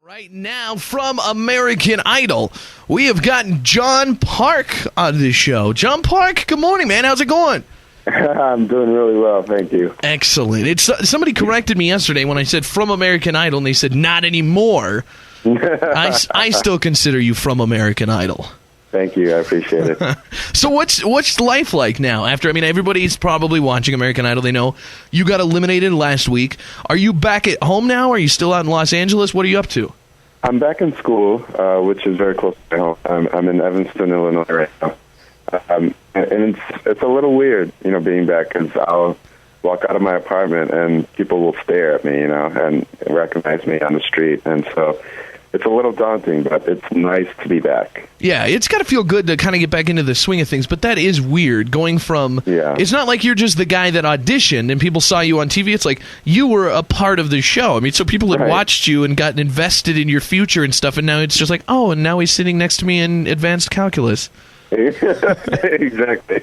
Right now, from American Idol, we have gotten John Park on the show. John Park, good morning, man. How's it going? I'm doing really well, thank you. Excellent. Somebody corrected me yesterday when I said from American Idol, and they said not anymore. I still consider you from American Idol. Thank you, I appreciate it. So what's life like now? Everybody's probably watching American Idol. They know you got eliminated last week. Are you back at home now? Are you still out in Los Angeles? What are you up to? I'm back in school, which is very close to my home. I'm in Evanston, Illinois right now. And it's a little weird, being back, because I'll walk out of my apartment and people will stare at me, and recognize me on the street. And so it's a little daunting, but it's nice to be back. Yeah, it's got to feel good to kind of get back into the swing of things, but that is weird, going from... Yeah. It's not like you're just the guy that auditioned and people saw you on TV. It's like you were a part of the show. So people had watched you and gotten invested in your future and stuff, and now it's just like, oh, and now he's sitting next to me in advanced calculus. Exactly.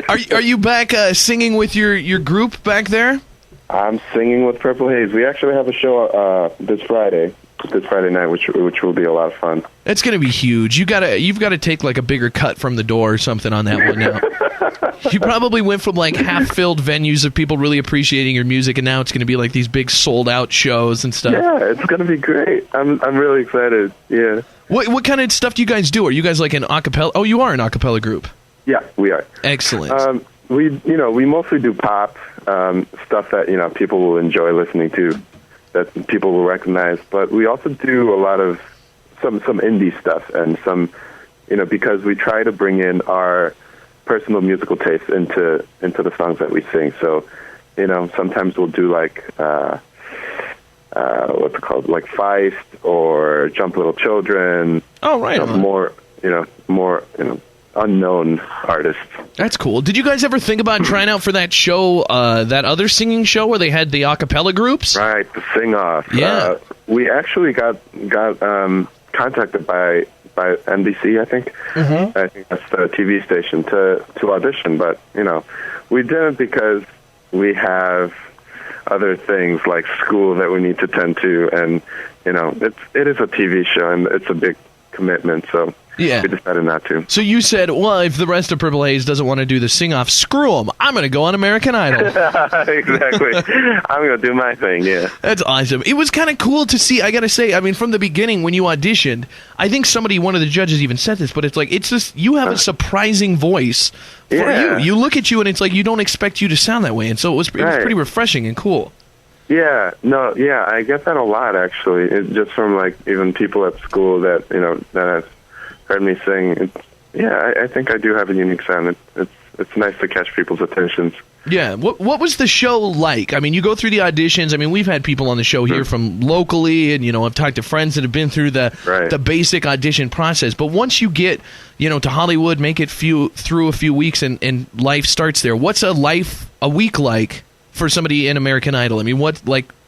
Are you back singing with your group back there? I'm singing with Purple Haze. We actually have a show this Friday night, which will be a lot of fun. It's going to be huge. You've got to take like a bigger cut from the door or something on that one now. You probably went from like half-filled venues of people really appreciating your music, and now it's going to be like these big sold-out shows and stuff. Yeah, it's going to be great. I'm really excited. Yeah. What kind of stuff do you guys do? Are you guys like an acapella? Oh, you are an acapella group. Yeah, we are. Excellent. We mostly do pop stuff that people will enjoy listening to, that people will recognize. But we also do a lot of some indie stuff, and some because we try to bring in our personal musical taste into the songs that we sing. So sometimes we'll do like what's it called, like Feist or Jump Little Children. Oh, right. More unknown artists. That's cool. Did you guys ever think about trying out for that show, that other singing show where they had the a cappella groups? Right, the sing-off. Yeah. We actually got contacted by NBC, I think. Mm-hmm. I think that's the TV station, to audition, but we didn't, because we have other things like school that we need to tend to, and it is a TV show and it's a big commitment, so yeah, we decided not to. So you said, well, if the rest of Purple Haze doesn't want to do the sing-off, screw them. I'm going to go on American Idol. Exactly. I'm going to do my thing, yeah. That's awesome. It was kind of cool to see, I got to say, from the beginning when you auditioned, I think one of the judges even said this, but it's like, it's just, you have a surprising voice for you. You look at you and it's like, you don't expect you to sound that way, and so it was pretty refreshing and cool. Yeah, I get that a lot, actually. Just from like even people at school that that have heard me sing. I think I do have a unique sound. It's nice to catch people's attentions. Yeah. What was the show like? You go through the auditions. We've had people on the show here from locally, and I've talked to friends that have been through the basic audition process. But once you get to Hollywood, make it through a few weeks, and life starts there. What's a week like for somebody in American Idol?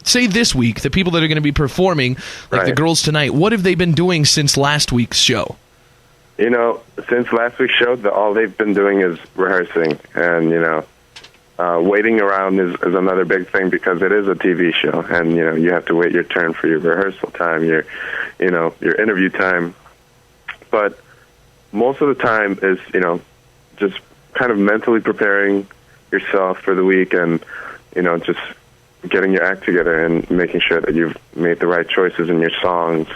Say this week, the people that are going to be performing, like the girls tonight, what have they been doing since last week's show? Since last week's show, all they've been doing is rehearsing, and waiting around is another big thing, because it is a TV show, and you have to wait your turn for your rehearsal time, your interview time. But most of the time is just kind of mentally preparing yourself for the week, and just getting your act together and making sure that you've made the right choices in your songs,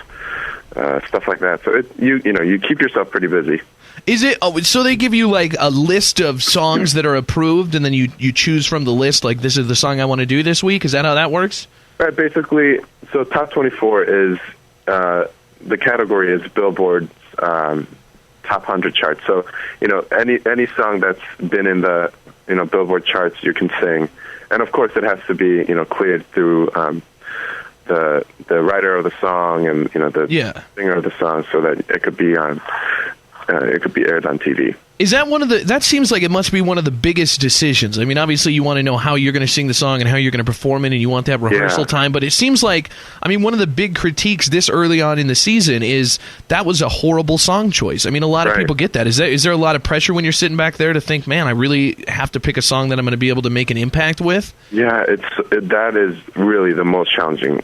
stuff like that. So you keep yourself pretty busy. Is it? Oh, so they give you like a list of songs that are approved, and then you choose from the list. Like, this is the song I want to do this week. Is that how that works? Right. Basically, so Top 24 is the category is Billboard's Top 100 charts. So any song that's been in the Billboard charts, you can sing. And of course, it has to be cleared through the writer of the song and the singer of the song, so that it could be on it could be aired on TV. Is that that seems like it must be one of the biggest decisions. Obviously you want to know how you're going to sing the song and how you're going to perform it, and you want that rehearsal time, but it seems like, one of the big critiques this early on in the season is that was a horrible song choice. A lot of people get that. Is there a lot of pressure when you're sitting back there to think, man, I really have to pick a song that I'm going to be able to make an impact with? Yeah, that is really the most challenging,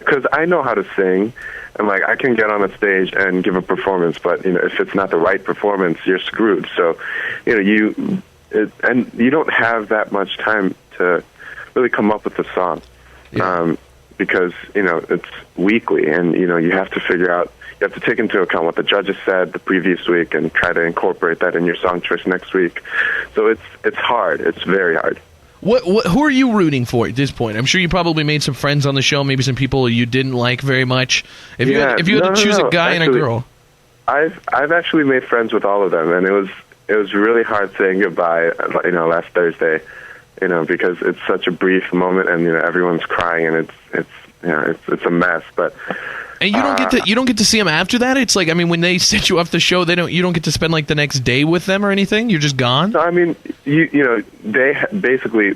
because I know how to sing, and like I can get on a stage and give a performance, but if it's not the right performance, you're screwed. So, and you don't have that much time to really come up with a song, because it's weekly, and you have to figure out. You have to take into account what the judges said the previous week and try to incorporate that in your song choice next week. So it's hard. It's very hard. Who are you rooting for at this point? I'm sure you probably made some friends on the show, maybe some people you didn't like very much. If you had to choose a guy and a girl. I've actually made friends with all of them, and it was really hard saying goodbye, last Thursday, because it's such a brief moment, and everyone's crying, and it's a mess, but. And you don't get to see them after that. It's like, I mean, when they set you off the show, you don't get to spend like the next day with them or anything. You're just gone. No, I mean, they basically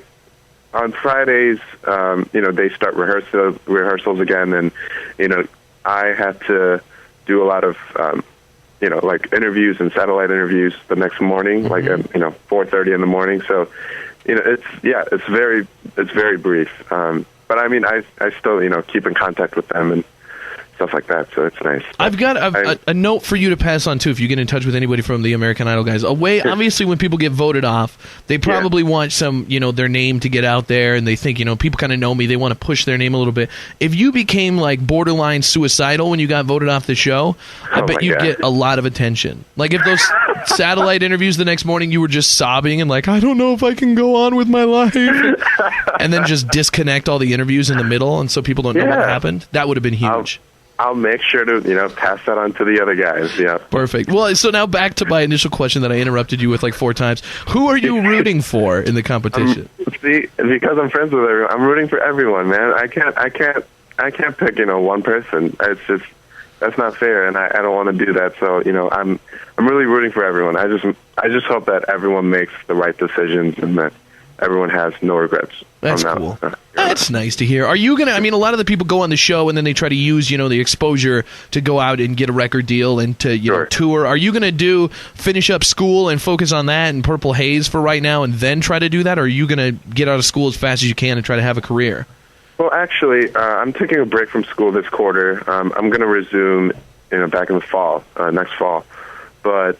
on Fridays, they start rehearsals again, and I have to do a lot of like interviews and satellite interviews the next morning, like at 4:30 in the morning. So it's very brief. But I mean, I still keep in contact with them and stuff like that, so it's nice. I've got a note for you to pass on, too, if you get in touch with anybody from the American Idol guys. Obviously, when people get voted off, they probably want some, their name to get out there, and they think, people kind of know me, they want to push their name a little bit. If you became, like, borderline suicidal when you got voted off the show, I bet you'd get a lot of attention. Like, if those satellite interviews the next morning, you were just sobbing and like, I don't know if I can go on with my life, and then just disconnect all the interviews in the middle, and so people don't know what happened, that would have been huge. I'll make sure to, pass that on to the other guys. Yeah. Perfect. Well, so now back to my initial question that I interrupted you with like 4 times. Who are you rooting for in the competition? See, because I'm friends with everyone, I'm rooting for everyone, man. I can't pick, one person. It's just, that's not fair, and I don't want to do that. So, I'm really rooting for everyone. I just hope that everyone makes the right decisions and that everyone has no regrets. That's cool. That's nice to hear. Are you going to, a lot of the people go on the show and then they try to use, the exposure to go out and get a record deal and to, tour. Are you going to finish up school and focus on that and Purple Haze for right now and then try to do that? Or are you going to get out of school as fast as you can and try to have a career? Well, actually, I'm taking a break from school this quarter. I'm going to resume, back in the fall, next fall. But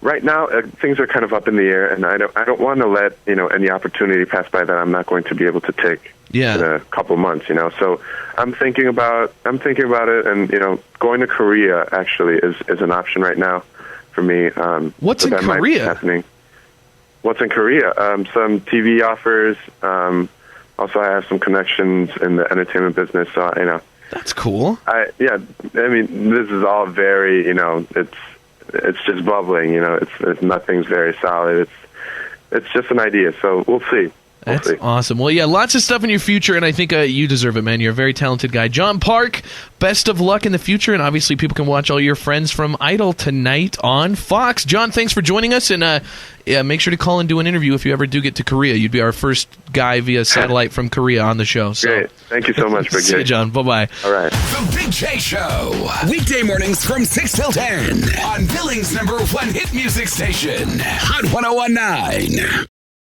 right now, things are kind of up in the air, and I don't want to let any opportunity pass by that I'm not going to be able to take in a couple months. So I'm thinking about it, and going to Korea actually is an option right now for me. What's in Korea? What's in Korea? Some TV offers. Also, I have some connections in the entertainment business, so that's cool. This is all very it's just bubbling, it's nothing's very solid. It's just an idea, so we'll see. That's awesome. Well, yeah, lots of stuff in your future, and I think you deserve it, man. You're a very talented guy. John Park, best of luck in the future, and obviously people can watch all your friends from Idol tonight on Fox. John, thanks for joining us, and make sure to call and do an interview if you ever do get to Korea. You'd be our first guy via satellite from Korea on the show. So. Great. Thank you so much, Big J. See you, John. Bye-bye. All right. The Big J Show. Weekday mornings from 6 till 10 on Billings' #1 hit music station, Hot 101.9.